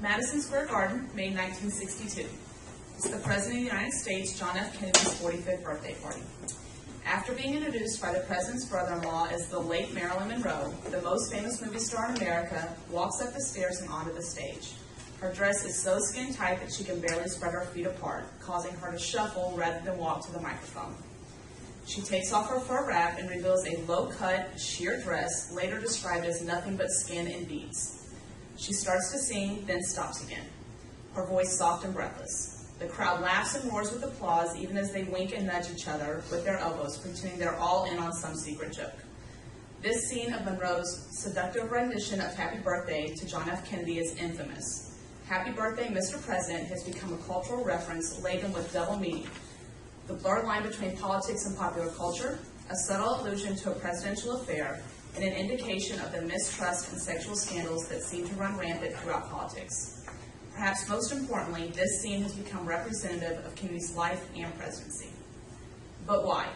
Madison Square Garden, May 1962. It's the President of the United States, John F. Kennedy's 45th birthday party. After being introduced by the President's brother-in-law as the late Marilyn Monroe, the most famous movie star in America walks up the stairs and onto the stage. Her dress is so skin-tight that she can barely spread her feet apart, causing her to shuffle rather than walk to the microphone. She takes off her fur wrap and reveals a low-cut, sheer dress, later described as nothing but skin and beads. She starts to sing, then stops again, her voice soft and breathless. The crowd laughs and roars with applause, even as they wink and nudge each other with their elbows, pretending they're all in on some secret joke. This scene of Monroe's seductive rendition of Happy Birthday to John F. Kennedy is infamous. Happy Birthday, Mr. President has become a cultural reference laden with double meaning. The blurred line between politics and popular culture, a subtle allusion to a presidential affair, and an indication of the mistrust and sexual scandals that seem to run rampant throughout politics. Perhaps most importantly, this scene has become representative of Kennedy's life and presidency. But why?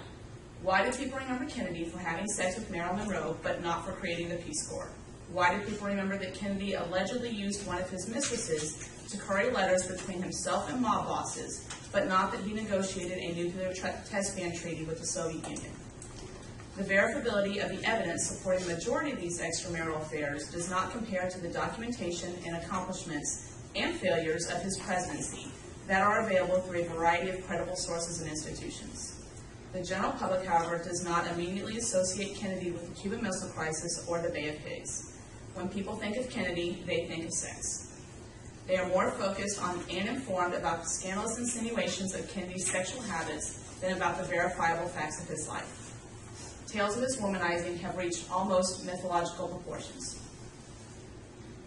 Why do people remember Kennedy for having sex with Marilyn Monroe, but not for creating the Peace Corps? Why do people remember that Kennedy allegedly used one of his mistresses to curry letters between himself and mob bosses, but not that he negotiated a nuclear test ban treaty with the Soviet Union? The verifiability of the evidence supporting the majority of these extramarital affairs does not compare to the documentation and accomplishments and failures of his presidency that are available through a variety of credible sources and institutions. The general public, however, does not immediately associate Kennedy with the Cuban Missile Crisis or the Bay of Pigs. When people think of Kennedy, they think of sex. They are more focused on and informed about the scandalous insinuations of Kennedy's sexual habits than about the verifiable facts of his life. Tales of his womanizing have reached almost mythological proportions.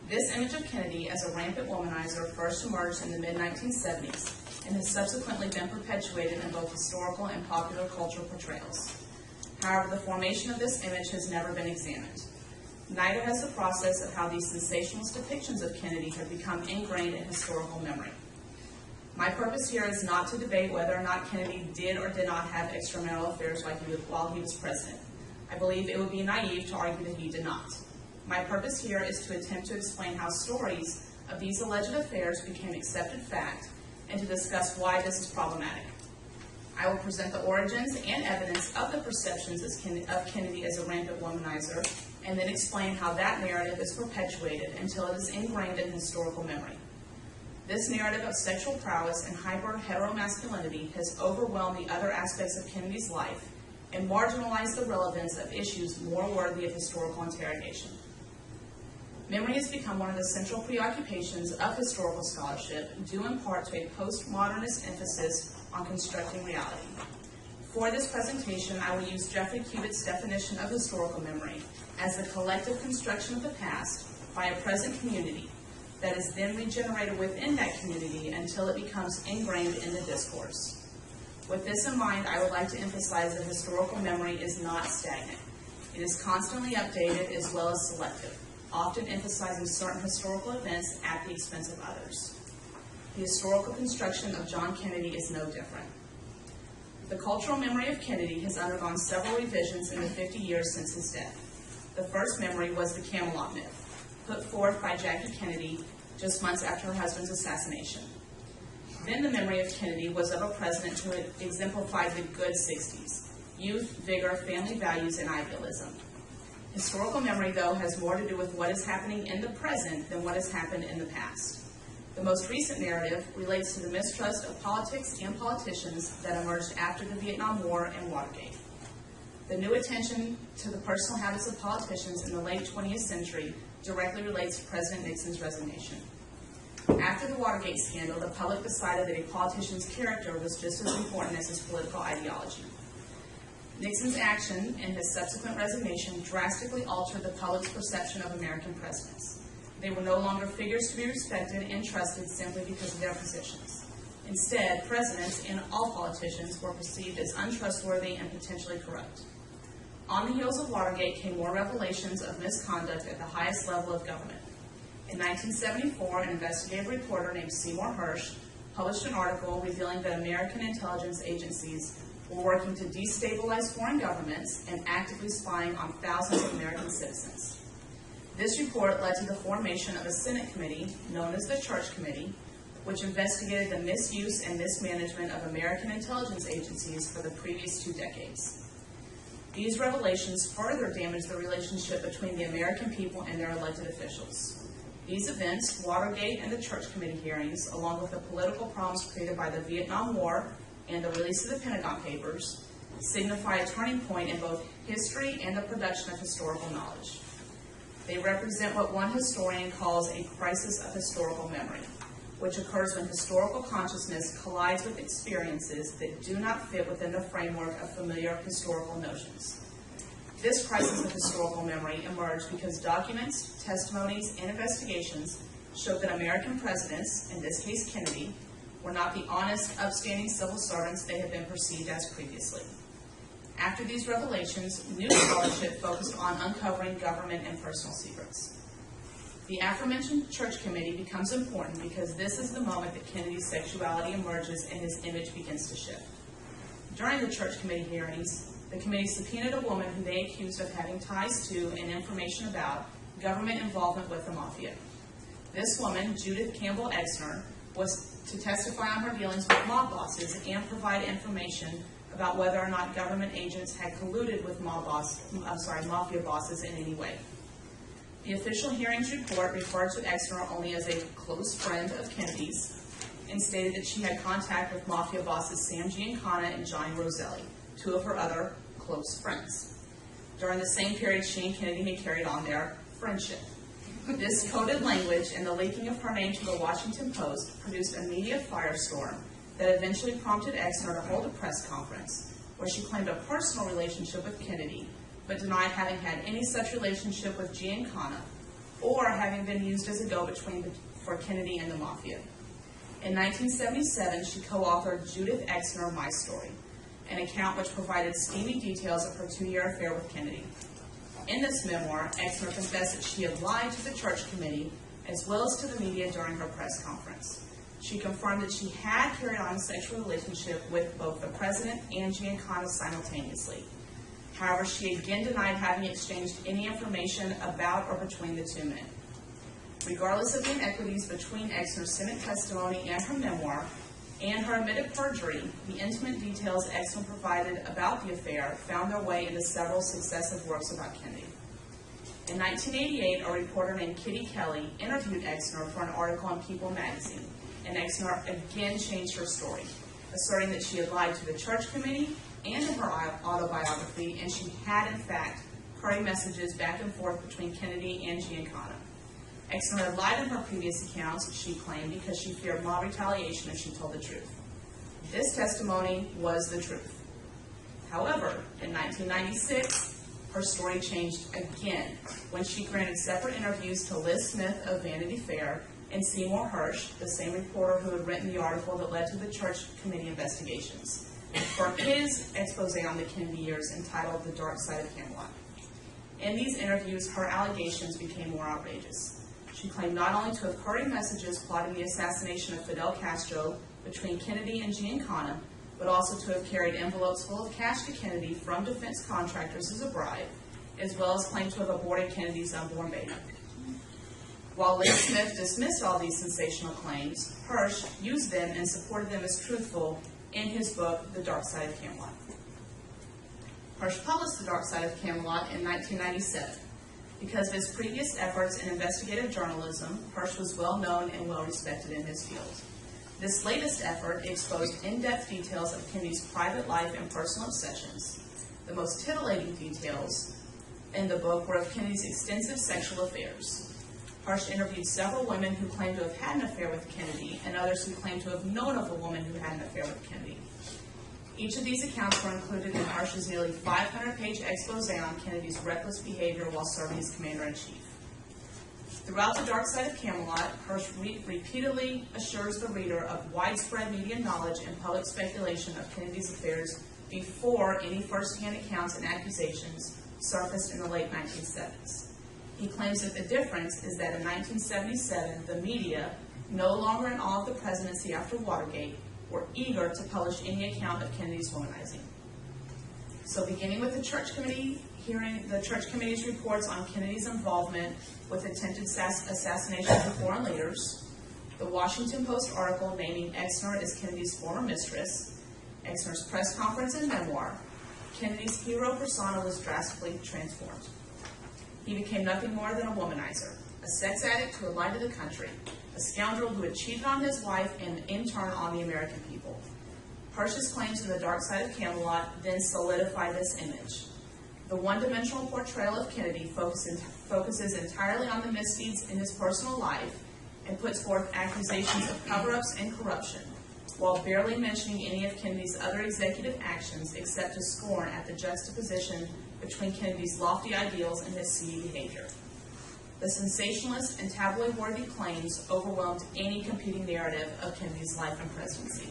This image of Kennedy as a rampant womanizer first emerged in the mid-1970s and has subsequently been perpetuated in both historical and popular cultural portrayals. However, the formation of this image has never been examined. Neither has the process of how these sensationalist depictions of Kennedy have become ingrained in historical memory. My purpose here is not to debate whether or not Kennedy did or did not have extramarital affairs while he was president. I believe it would be naive to argue that he did not. My purpose here is to attempt to explain how stories of these alleged affairs became accepted fact and to discuss why this is problematic. I will present the origins and evidence of the perceptions of Kennedy as a rampant womanizer and then explain how that narrative is perpetuated until it is ingrained in historical memory. This narrative of sexual prowess and hyper-heteromasculinity has overwhelmed the other aspects of Kennedy's life and marginalized the relevance of issues more worthy of historical interrogation. Memory has become one of the central preoccupations of historical scholarship, due in part to a postmodernist emphasis on constructing reality. For this presentation, I will use Jeffrey Cubitt's definition of historical memory as the collective construction of the past by a present community that is then regenerated within that community until it becomes ingrained in the discourse. With this in mind, I would like to emphasize that historical memory is not stagnant. It is constantly updated as well as selective, often emphasizing certain historical events at the expense of others. The historical construction of John Kennedy is no different. The cultural memory of Kennedy has undergone several revisions in the 50 years since his death. The first memory was the Camelot myth, put forth by Jackie Kennedy just months after her husband's assassination. Then the memory of Kennedy was of a president who had exemplified the good 60s, youth, vigor, family values, and idealism. Historical memory, though, has more to do with what is happening in the present than what has happened in the past. The most recent narrative relates to the mistrust of politics and politicians that emerged after the Vietnam War and Watergate. The new attention to the personal habits of politicians in the late 20th century directly relates to President Nixon's resignation. After the Watergate scandal, the public decided that a politician's character was just as important as his political ideology. Nixon's action and his subsequent resignation drastically altered the public's perception of American presidents. They were no longer figures to be respected and trusted simply because of their positions. Instead, presidents and all politicians were perceived as untrustworthy and potentially corrupt. On the heels of Watergate came more revelations of misconduct at the highest level of government. In 1974, an investigative reporter named Seymour Hersh published an article revealing that American intelligence agencies were working to destabilize foreign governments and actively spying on thousands of American citizens. This report led to the formation of a Senate committee known as the Church Committee, which investigated the misuse and mismanagement of American intelligence agencies for the previous 2 decades. These revelations further damaged the relationship between the American people and their elected officials. These events, Watergate and the Church Committee hearings, along with the political problems created by the Vietnam War and the release of the Pentagon Papers, signify a turning point in both history and the production of historical knowledge. They represent what one historian calls a crisis of historical memory, which occurs when historical consciousness collides with experiences that do not fit within the framework of familiar historical notions. This crisis of historical memory emerged because documents, testimonies, and investigations showed that American presidents, in this case Kennedy, were not the honest, upstanding civil servants they had been perceived as previously. After these revelations, new scholarship focused on uncovering government and personal secrets. The aforementioned Church Committee becomes important because this is the moment that Kennedy's sexuality emerges and his image begins to shift. During the Church Committee hearings, the committee subpoenaed a woman who they accused of having ties to and information about government involvement with the mafia. This woman, Judith Campbell Exner, was to testify on her dealings with mob bosses and provide information about whether or not government agents had colluded with mafia bosses in any way. The official hearings report referred to Exner only as a close friend of Kennedy's and stated that she had contact with mafia bosses Sam Giancana and Johnny Roselli, 2 of her other close friends. During the same period, she and Kennedy had carried on their friendship. This coded language and the leaking of her name to the Washington Post produced a media firestorm that eventually prompted Exner to hold a press conference where she claimed a personal relationship with Kennedy, but denied having had any such relationship with Giancana or having been used as a go-between for Kennedy and the mafia. In 1977, she co-authored Judith Exner, My Story, an account which provided steamy details of her 2-year affair with Kennedy. In this memoir, Exner confessed that she had lied to the Church Committee as well as to the media during her press conference. She confirmed that she had carried on a sexual relationship with both the president and Giancana simultaneously. However, she again denied having exchanged any information about or between the 2 men. Regardless of the inequities between Exner's Senate testimony and her memoir, and her admitted perjury, the intimate details Exner provided about the affair found their way into several successive works about Kennedy. In 1988, a reporter named Kitty Kelly interviewed Exner for an article in People magazine, and Exner again changed her story, asserting that she had lied to the Church Committee and in her autobiography, and she had, in fact, hurried messages back and forth between Kennedy and Giancana. Exner had lied in her previous accounts, she claimed, because she feared mob retaliation if she told the truth. This testimony was the truth. However, in 1996, her story changed again when she granted separate interviews to Liz Smith of Vanity Fair and Seymour Hersh, the same reporter who had written the article that led to the Church Committee investigations, for his expose on the Kennedy years entitled The Dark Side of Camelot. In these interviews, her allegations became more outrageous. She claimed not only to have hurried messages plotting the assassination of Fidel Castro between Kennedy and Giancana, but also to have carried envelopes full of cash to Kennedy from defense contractors as a bribe, as well as claimed to have aborted Kennedy's unborn baby. While Liz Smith dismissed all these sensational claims, Hersh used them and supported them as truthful in his book, The Dark Side of Camelot. Hersh published The Dark Side of Camelot in 1997. Because of his previous efforts in investigative journalism, Hersh was well known and well respected in his field. This latest effort exposed in-depth details of Kennedy's private life and personal obsessions. The most titillating details in the book were of Kennedy's extensive sexual affairs. Hersh interviewed several women who claimed to have had an affair with Kennedy and others who claimed to have known of a woman who had an affair with Kennedy. Each of these accounts were included in Hersh's nearly 500-page expose on Kennedy's reckless behavior while serving as commander-in-chief. Throughout The Dark Side of Camelot, Hersh repeatedly assures the reader of widespread media knowledge and public speculation of Kennedy's affairs before any first-hand accounts and accusations surfaced in the late 1970s. He claims that the difference is that in 1977, the media, no longer in awe of the presidency after Watergate, were eager to publish any account of Kennedy's womanizing. So beginning with the Church Committee hearing the church committee's reports on Kennedy's involvement with attempted assassinations of foreign leaders, the Washington Post article naming Exner as Kennedy's former mistress, Exner's press conference and memoir, Kennedy's hero persona was drastically transformed. He became nothing more than a womanizer, a sex addict who had lied to the country, a scoundrel who had cheated on his wife and in turn on the American people. Hirsch's claims in The Dark Side of Camelot then solidified this image. The one-dimensional portrayal of Kennedy focuses entirely on the misdeeds in his personal life and puts forth accusations of cover-ups and corruption, while barely mentioning any of Kennedy's other executive actions except to scorn at the juxtaposition between Kennedy's lofty ideals and his seedy behavior. The sensationalist and tabloid-worthy claims overwhelmed any competing narrative of Kennedy's life and presidency.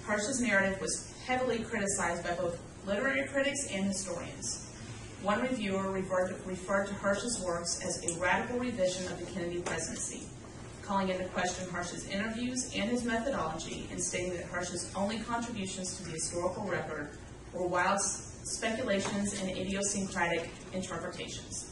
Hirsch's narrative was heavily criticized by both literary critics and historians. One reviewer referred to Hirsch's works as a radical revision of the Kennedy presidency, calling into question Hirsch's interviews and his methodology, and stating that Hirsch's only contributions to the historical record were wild speculations and idiosyncratic interpretations.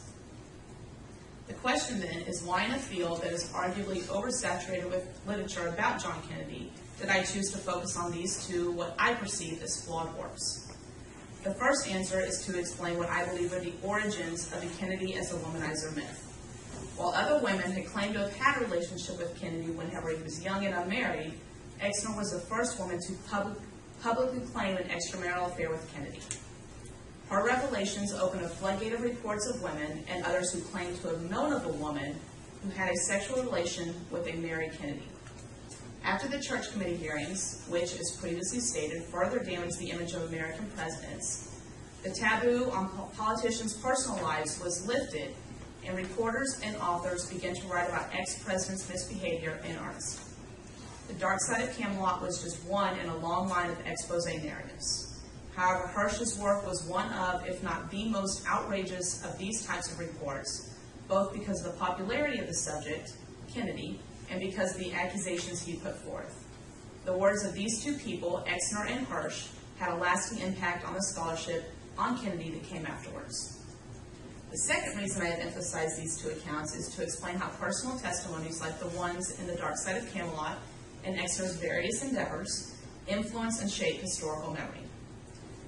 The question then is, why in a field that is arguably oversaturated with literature about John Kennedy did I choose to focus on these two, what I perceive as flawed works? The first answer is to explain what I believe are the origins of the Kennedy as a womanizer myth. While other women had claimed to have had a relationship with Kennedy whenever he was young and unmarried, Exner was the first woman to publicly claim an extramarital affair with Kennedy. Her revelations opened a floodgate of reports of women and others who claimed to have known of a woman who had a sexual relation with a married Kennedy. After the church committee hearings, which, as previously stated, further damaged the image of American presidents, the taboo on politicians' personal lives was lifted, and reporters and authors began to write about ex-presidents' misbehavior in earnest. The Dark Side of Camelot was just one in a long line of expose narratives. However, Hirsch's work was one of, if not the most outrageous of these types of reports, both because of the popularity of the subject, Kennedy, and because of the accusations he put forth. The words of these two people, Exner and Hirsch, had a lasting impact on the scholarship on Kennedy that came afterwards. The second reason I have emphasized these two accounts is to explain how personal testimonies like the ones in The Dark Side of Camelot and Exner's various endeavors influence and shape historical memory.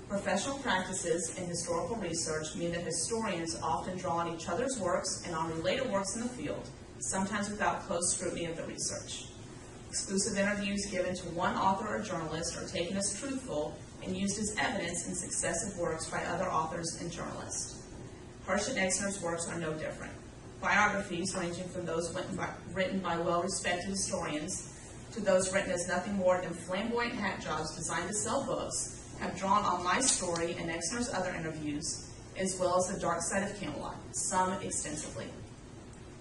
Professional practices in historical research mean that historians often draw on each other's works and on related works in the field, sometimes without close scrutiny of the research. Exclusive interviews given to one author or journalist are taken as truthful and used as evidence in successive works by other authors and journalists. Hirsch and Exner's works are no different. Biographies, ranging from those written by well-respected historians to those written as nothing more than flamboyant hat jobs designed to sell books, have drawn on my story and Exner's other interviews, as well as The Dark Side of Camelot, some extensively.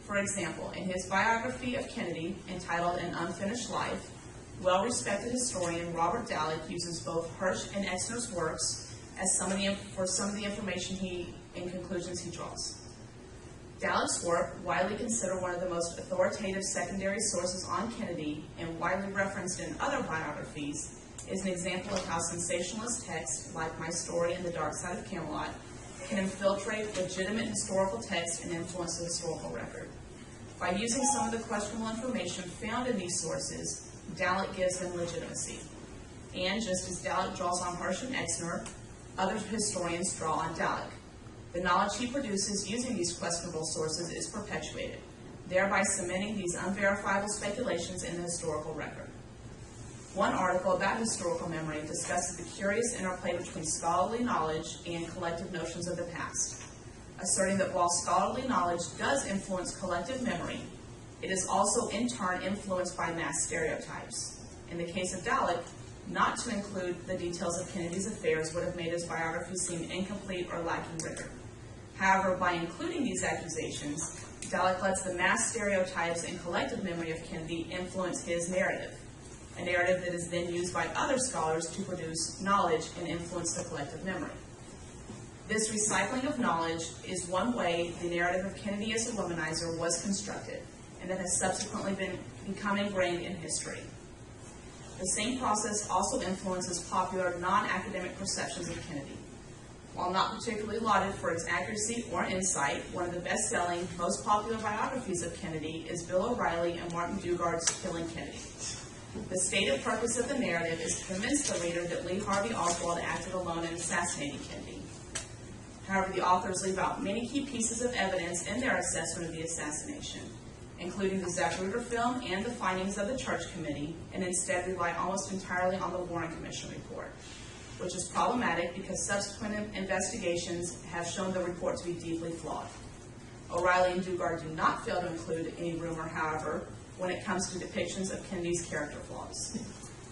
For example, in his biography of Kennedy, entitled An Unfinished Life, well-respected historian Robert Dallek uses both Hirsch and Exner's works as for some of the information and conclusions he draws. Dallek's work, widely considered one of the most authoritative secondary sources on Kennedy and widely referenced in other biographies, is an example of how sensationalist texts, like my story in The Dark Side of Camelot, can infiltrate legitimate historical text and influence the historical record. By using some of the questionable information found in these sources, Dallek gives them legitimacy. And just as Dallek draws on Hirsch and Exner, other historians draw on Dallek. The knowledge he produces using these questionable sources is perpetuated, thereby cementing these unverifiable speculations in the historical record. One article about historical memory discusses the curious interplay between scholarly knowledge and collective notions of the past, asserting that while scholarly knowledge does influence collective memory, it is also in turn influenced by mass stereotypes. In the case of Dallek, not to include the details of Kennedy's affairs would have made his biography seem incomplete or lacking rigor. However, by including these accusations, Dallek lets the mass stereotypes and collective memory of Kennedy influence his narrative, a narrative that is then used by other scholars to produce knowledge and influence the collective memory. This recycling of knowledge is one way the narrative of Kennedy as a womanizer was constructed, and that has subsequently become ingrained in history. The same process also influences popular non-academic perceptions of Kennedy. While not particularly lauded for its accuracy or insight, one of the best-selling, most popular biographies of Kennedy is Bill O'Reilly and Martin Dugard's Killing Kennedy. The stated purpose of the narrative is to convince the reader that Lee Harvey Oswald acted alone in assassinating Kennedy. However, the authors leave out many key pieces of evidence in their assessment of the assassination, including the Zapruder film and the findings of the Church Committee, and instead rely almost entirely on the Warren Commission report, which is problematic because subsequent investigations have shown the report to be deeply flawed. O'Reilly and Dugard do not fail to include any rumor, however, when it comes to depictions of Kennedy's character flaws.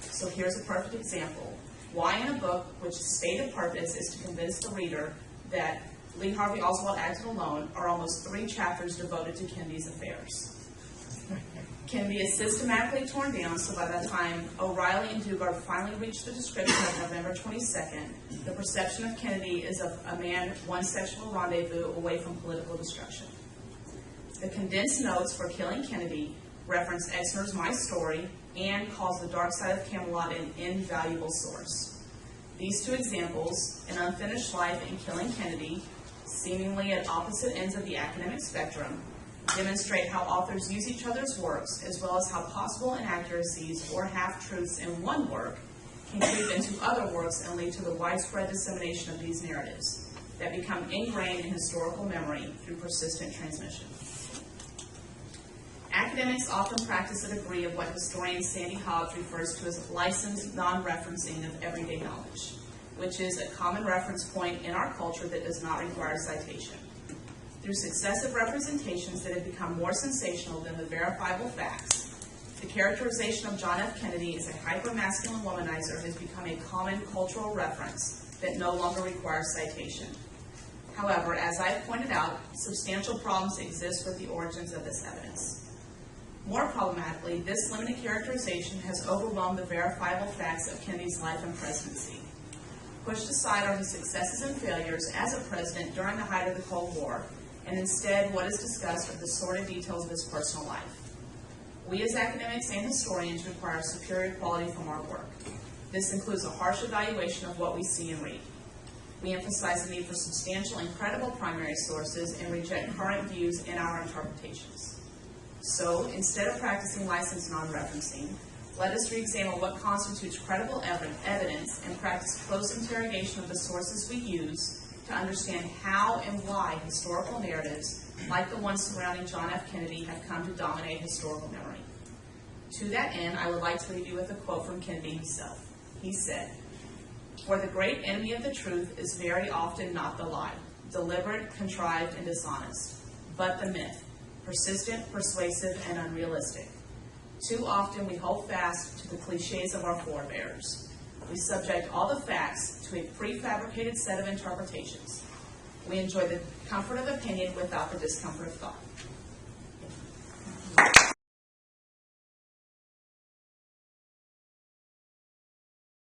So here's a perfect example. Why in a book which stated purpose is to convince the reader that Lee Harvey Oswald acted alone are almost 3 chapters devoted to Kennedy's affairs. Kennedy is systematically torn down, so by the time O'Reilly and Dugard finally reach the description of November 22nd, the perception of Kennedy is of a man one sexual rendezvous away from political destruction. The condensed notes for Killing Kennedy reference Exner's My Story and calls The Dark Side of Camelot an invaluable source. These 2 examples, An Unfinished Life and Killing Kennedy, seemingly at opposite ends of the academic spectrum, demonstrate how authors use each other's works, as well as how possible inaccuracies or half-truths in one work can creep into other works and lead to the widespread dissemination of these narratives that become ingrained in historical memory through persistent transmission. Academics often practice a degree of what historian Sandy Hobbs refers to as licensed non-referencing of everyday knowledge, which is a common reference point in our culture that does not require citation. Through successive representations that have become more sensational than the verifiable facts, the characterization of John F. Kennedy as a hyper-masculine womanizer has become a common cultural reference that no longer requires citation. However, as I've pointed out, substantial problems exist with the origins of this evidence. More problematically, this limited characterization has overwhelmed the verifiable facts of Kennedy's life and presidency. Pushed aside are his successes and failures as a president during the height of the Cold War, and instead what is discussed are the sordid details of his personal life. We as academics and historians require superior quality from our work. This includes a harsh evaluation of what we see and read. We emphasize the need for substantial and credible primary sources and reject current views in our interpretations. So, instead of practicing licensed non-referencing, let us re-examine what constitutes credible evidence and practice close interrogation of the sources we use to understand how and why historical narratives, like the ones surrounding John F. Kennedy, have come to dominate historical memory. To that end, I would like to leave you with a quote from Kennedy himself. He said, "For the great enemy of the truth is very often not the lie, deliberate, contrived, and dishonest, but the myth, persistent, persuasive, and unrealistic. Too often we hold fast to the cliches of our forebears. We subject all the facts to a prefabricated set of interpretations. We enjoy the comfort of opinion without the discomfort of thought."